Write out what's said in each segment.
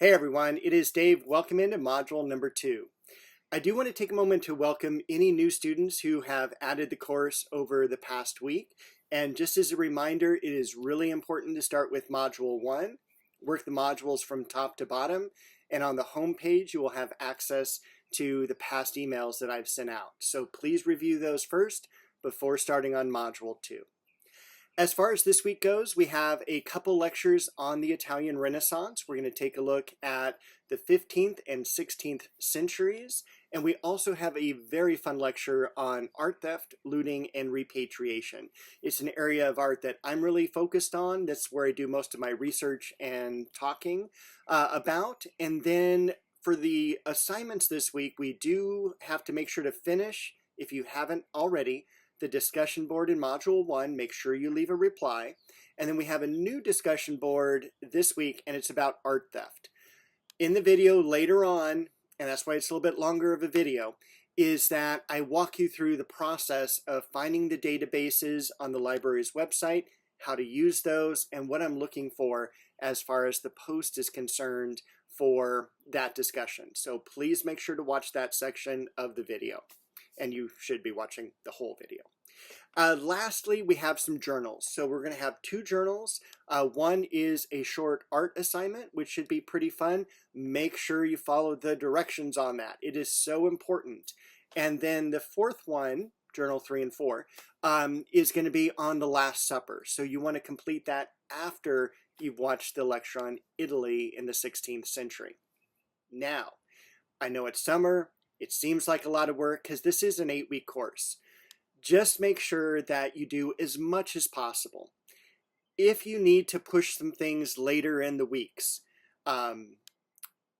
Hey everyone, it is Dave. Welcome into module number 2. I do want to take a moment to welcome any new students who have added the course over the past week. And just as a reminder, it is really important to start with module 1, work the modules from top to bottom, and on the home page you will have access to the past emails that I've sent out. So please review those first before starting on module 2. As far as this week goes, we have a couple lectures on the Italian Renaissance. We're going to take a look at the 15th and 16th centuries, and we also have a very fun lecture on art theft, looting, and repatriation. It's an area of art that I'm really focused on. That's where I do most of my research and talking about. And then for the assignments this week, we do have to make sure to finish, if you haven't already, the discussion board in module 1. Make sure you leave a reply. And then we have a new discussion board this week, and it's about art theft. In the video later on, and that's why it's a little bit longer of a video, is that I walk you through the process of finding the databases on the library's website, how to use those, and what I'm looking for as far as the post is concerned for that discussion. So please make sure to watch that section of the video. And you should be watching the whole video. Lastly, we have some journals. So we're going to have 2 journals. One is a short art assignment, which should be pretty fun. Make sure you follow the directions on that. It is so important. And then the 4th one, journal 3 and 4, is going to be on the Last Supper. So you want to complete that after you've watched the lecture on Italy in the 16th century. Now, I know it's summer. It seems like a lot of work because this is an 8-week course. Just make sure that you do as much as possible. If you need to push some things later in the weeks,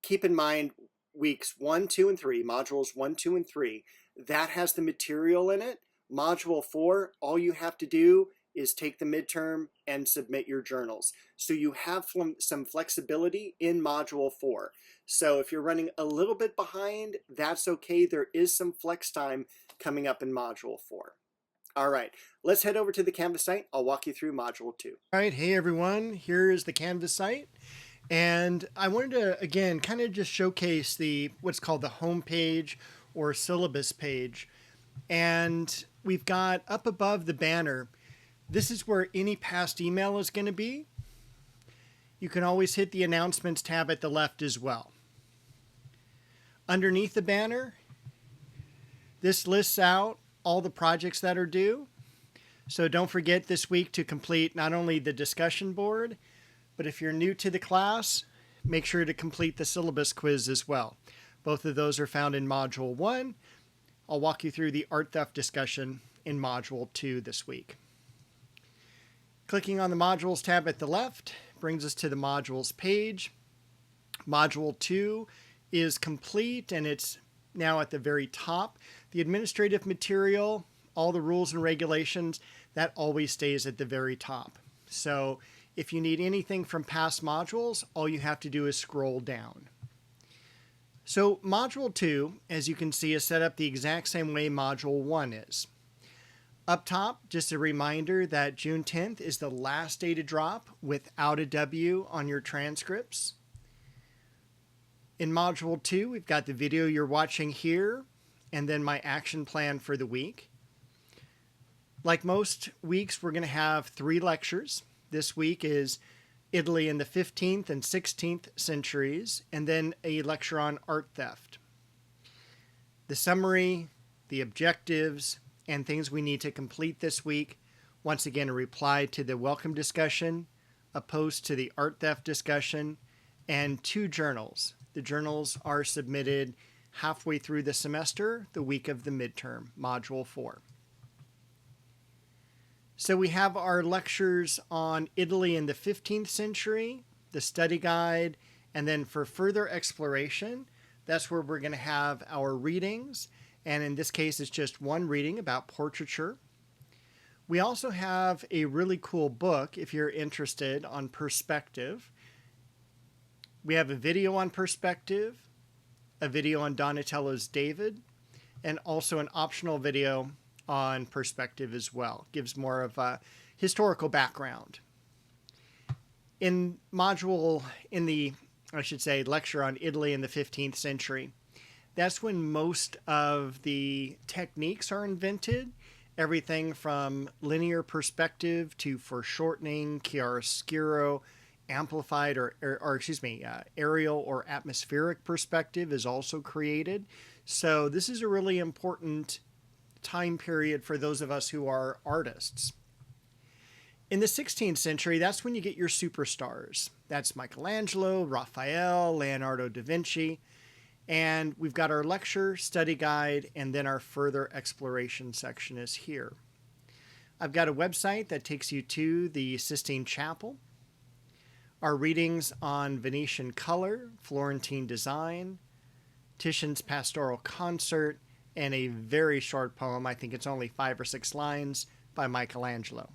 keep in mind weeks 1, 2, and 3, modules 1, 2, and 3, that has the material in it. Module 4, all you have to do is take the midterm and submit your journals. So you have some flexibility in module 4. So if you're running a little bit behind, that's okay. There is some flex time coming up in module 4. All right, let's head over to the Canvas site. I'll walk you through module 2. All right, hey everyone, here is the Canvas site. And I wanted to, again, kind of just showcase what's called the home page or syllabus page. And we've got up above the banner, this is where any past email is going to be. You can always hit the announcements tab at the left as well. Underneath the banner, this lists out all the projects that are due. So don't forget this week to complete not only the discussion board, but if you're new to the class, make sure to complete the syllabus quiz as well. Both of those are found in module 1. I'll walk you through the art theft discussion in module 2 this week. Clicking on the modules tab at the left brings us to the modules page. Module 2 is complete and it's now at the very top. The administrative material, all the rules and regulations, that always stays at the very top. So if you need anything from past modules, all you have to do is scroll down. So module 2, as you can see, is set up the exact same way module 1 is. Up top, just a reminder that June 10th is the last day to drop without a W on your transcripts. In module 2, we've got the video you're watching here, and then my action plan for the week. Like most weeks, we're going to have 3 lectures. This week is Italy in the 15th and 16th centuries, and then a lecture on art theft. The summary, the objectives, and things we need to complete this week. Once again, a reply to the welcome discussion, a post to the art theft discussion, and 2 journals. The journals are submitted halfway through the semester, the week of the midterm, module 4. So we have our lectures on Italy in the 15th century, the study guide, and then for further exploration, that's where we're going to have our readings. And in this case, it's just one reading about portraiture. We also have a really cool book, if you're interested, on perspective. We have a video on perspective, a video on Donatello's David, and also an optional video on perspective as well. Gives more of a historical background. In the I should say, lecture on Italy in the 15th century. That's when most of the techniques are invented. Everything from linear perspective to foreshortening, chiaroscuro, amplified aerial or atmospheric perspective is also created. So this is a really important time period for those of us who are artists. In the 16th century, that's when you get your superstars. That's Michelangelo, Raphael, Leonardo da Vinci. And we've got our lecture, study guide, and then our further exploration section is here. I've got a website that takes you to the Sistine Chapel, our readings on Venetian color, Florentine design, Titian's pastoral concert, and a very short poem, I think it's only 5 or 6 lines, by Michelangelo.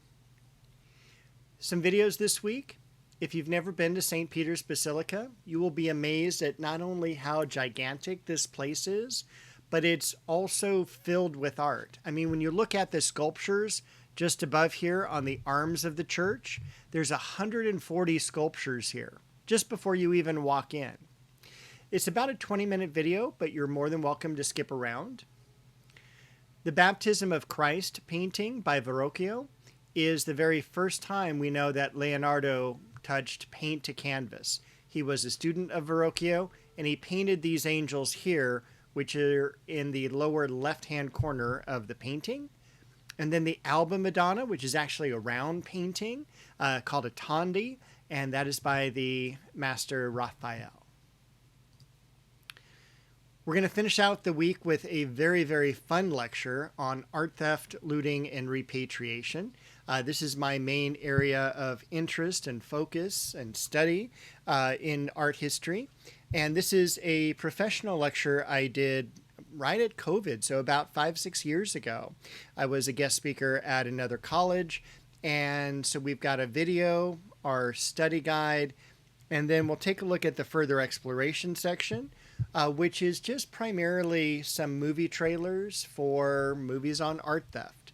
Some videos this week. If you've never been to St. Peter's Basilica, you will be amazed at not only how gigantic this place is, but it's also filled with art. I mean, when you look at the sculptures just above here on the arms of the church, there's 140 sculptures here, just before you even walk in. It's about a 20-minute video, but you're more than welcome to skip around. The Baptism of Christ painting by Verrocchio is the very first time we know that Leonardo touched paint to canvas. He was a student of Verrocchio, and he painted these angels here, which are in the lower left-hand corner of the painting. And then the Alba Madonna, which is actually a round painting called a Tondi, and that is by the master Raphael. We're going to finish out the week with a very, very fun lecture on art theft, looting, and repatriation. This is my main area of interest and focus and study in art history. And this is a professional lecture I did right at COVID, so about 5-6 years ago. I was a guest speaker at another college, and so we've got a video, our study guide, and then we'll take a look at the further exploration section, which is just primarily some movie trailers for movies on art theft.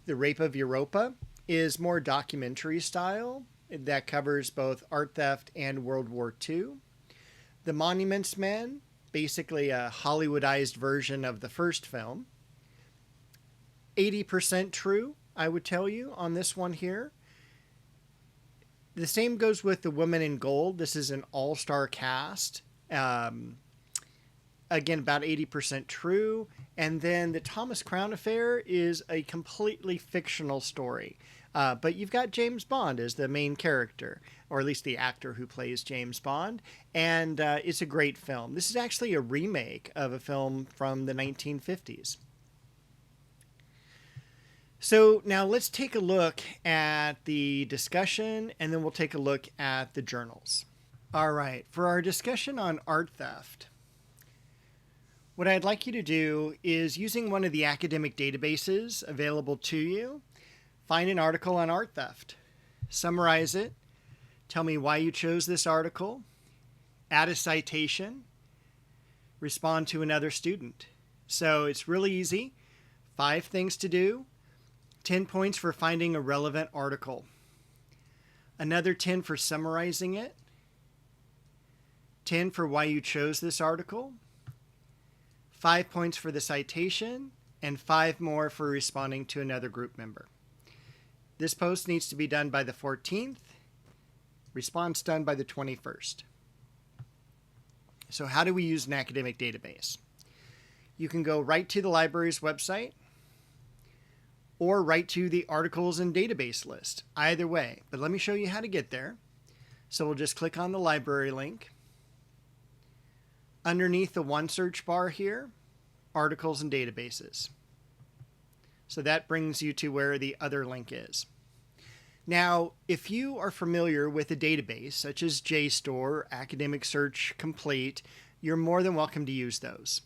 The Rape of Europa is more documentary style that covers both art theft and World War II. The Monuments Men, basically a Hollywoodized version of the first film. 80% true, I would tell you, on this one here. The same goes with The Woman in Gold. This is an all-star cast. Again, about 80% true. And then the Thomas Crown Affair is a completely fictional story. But you've got James Bond as the main character, or at least the actor who plays James Bond. And it's a great film. This is actually a remake of a film from the 1950s. So now let's take a look at the discussion, and then we'll take a look at the journals. All right, for our discussion on art theft, what I'd like you to do is, using one of the academic databases available to you, find an article on art theft, summarize it, tell me why you chose this article, add a citation, respond to another student. So it's really easy. 5 things to do. 10 points for finding a relevant article. Another 10 for summarizing it. 10 for why you chose this article. 5 points for the citation, and 5 more for responding to another group member. This post needs to be done by the 14th. Response done by the 21st. So how do we use an academic database? You can go right to the library's website, or right to the articles and database list. Either way, but let me show you how to get there. So we'll just click on the library link. Underneath the one search bar here, articles and databases. So that brings you to where the other link is. Now, if you are familiar with a database such as JSTOR or Academic Search Complete, you're more than welcome to use those.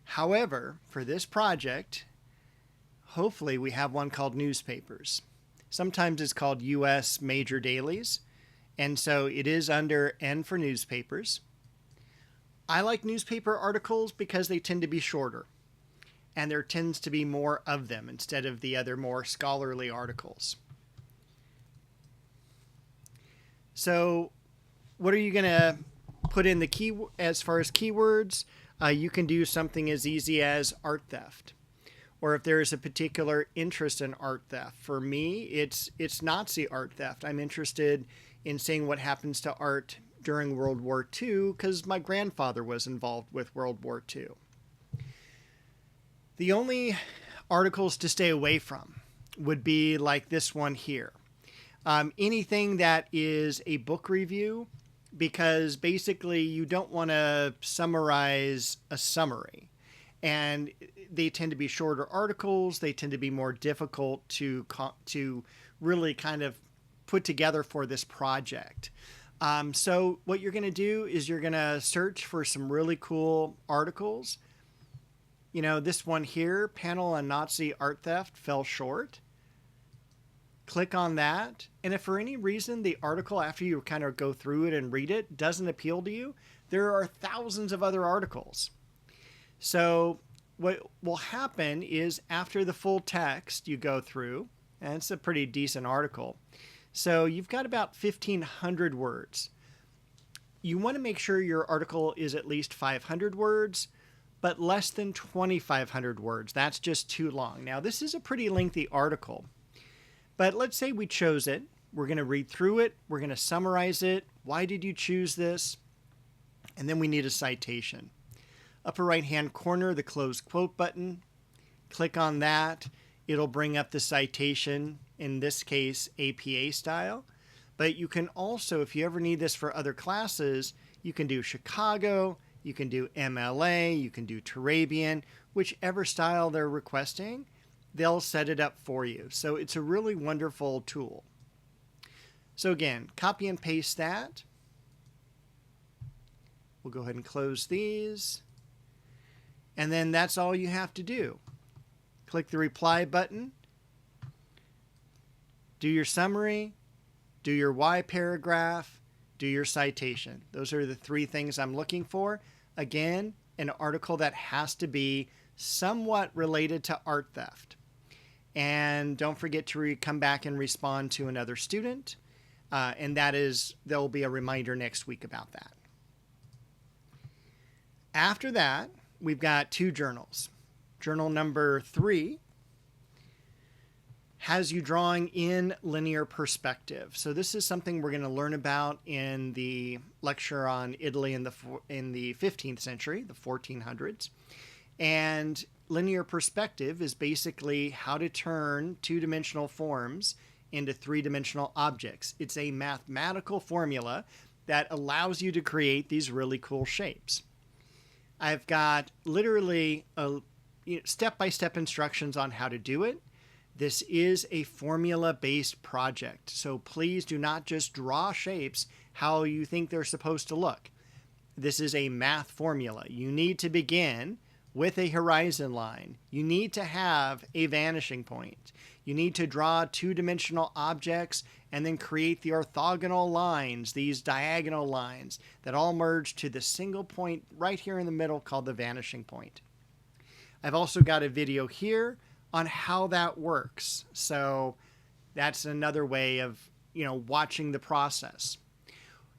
However, for this project, hopefully we have one called newspapers. Sometimes it's called U.S. Major Dailies, and so it is under N for newspapers. I like newspaper articles because they tend to be shorter, and there tends to be more of them instead of the other more scholarly articles. So what are you going to put in the key as far as keywords. You can do something as easy as art theft, or if there is a particular interest in art theft. For me, it's Nazi art theft. I'm interested in seeing what happens to art during World War II because my grandfather was involved with World War II. The only articles to stay away from would be like this one here. Anything that is a book review, because basically you don't want to summarize a summary. And they tend to be shorter articles. They tend to be more difficult to really kind of put together for this project. So what you're going to do is you're going to search for some really cool articles. You know, this one here, panel on Nazi art theft, fell short. Click on that. And if for any reason the article, after you kind of go through it and read it, doesn't appeal to you, there are thousands of other articles. So what will happen is after the full text you go through, and it's a pretty decent article. So you've got about 1,500 words. You want to make sure your article is at least 500 words, but less than 2,500 words. That's just too long. Now, this is a pretty lengthy article, but let's say we chose it. We're going to read through it. We're going to summarize it. Why did you choose this? And then we need a citation. Upper right-hand corner, the close quote button. Click on that. It'll bring up the citation, in this case, APA style. But you can also, if you ever need this for other classes, you can do Chicago, you can do MLA, you can do Turabian, whichever style they're requesting, they'll set it up for you. So it's a really wonderful tool. So again, copy and paste that. We'll go ahead and close these. And then that's all you have to do. Click the reply button. Do your summary. Do your why paragraph. Do your citation. Those are the three things I'm looking for. Again, an article that has to be somewhat related to art theft. And don't forget to come back and respond to another student. And there'll be a reminder next week about that. After that, we've got two journals. Journal number 3 has you drawing in linear perspective. So this is something we're going to learn about in the lecture on Italy in the 15th century, the 1400s. And linear perspective is basically how to turn two-dimensional forms into three-dimensional objects. It's a mathematical formula that allows you to create these really cool shapes. I've got literally step-by-step instructions on how to do it. This is a formula-based project, so please do not just draw shapes how you think they're supposed to look. This is a math formula. You need to begin with a horizon line. You need to have a vanishing point. You need to draw two-dimensional objects and then create the orthogonal lines, these diagonal lines that all merge to the single point right here in the middle called the vanishing point. I've also got a video here on how that works. So that's another way of, watching the process.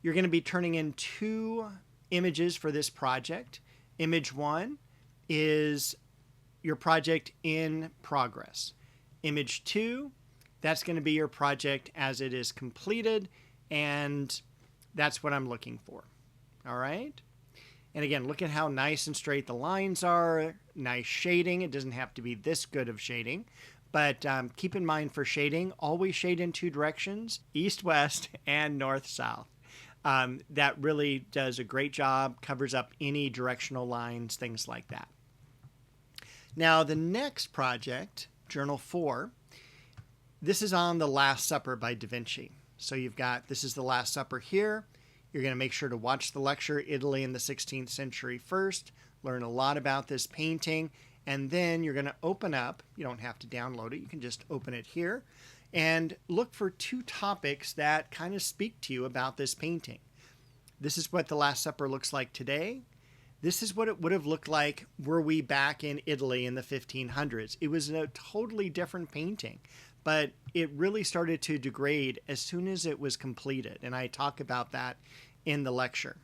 You're going to be turning in 2 images for this project. Image 1 is your project in progress. Image 2, that's going to be your project as it is completed, and that's what I'm looking for. All right? And again, look at how nice and straight the lines are. Nice shading. It doesn't have to be this good of shading. But keep in mind for shading, always shade in 2 directions, east-west and north-south. That really does a great job, covers up any directional lines, things like that. Now, the next project, Journal 4, this is on The Last Supper by Da Vinci. So you've got, this is The Last Supper here. You're going to make sure to watch the lecture, Italy in the 16th century first, learn a lot about this painting, and then you're going to open up, you don't have to download it, you can just open it here, and look for 2 topics that kind of speak to you about this painting. This is what The Last Supper looks like today. This is what it would have looked like were we back in Italy in the 1500s. It was a totally different painting, but it really started to degrade as soon as it was completed, and I talk about that in the lecture.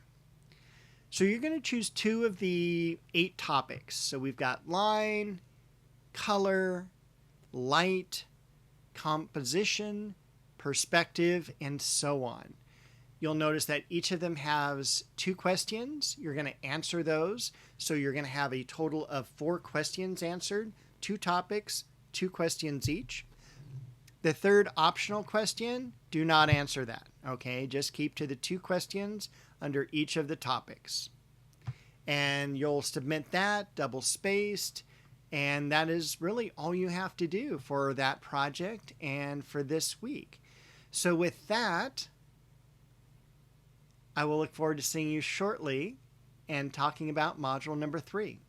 So you're going to choose 2 of the 8 topics. So we've got line, color, light, composition, perspective, and so on. You'll notice that each of them has 2 questions. You're going to answer those. So you're going to have a total of 4 questions answered, 2 topics, 2 questions each. The third optional question, do not answer that, okay? Just keep to the 2 questions under each of the topics. And you'll submit that double spaced, and that is really all you have to do for that project and for this week. So with that, I will look forward to seeing you shortly and talking about module number 3.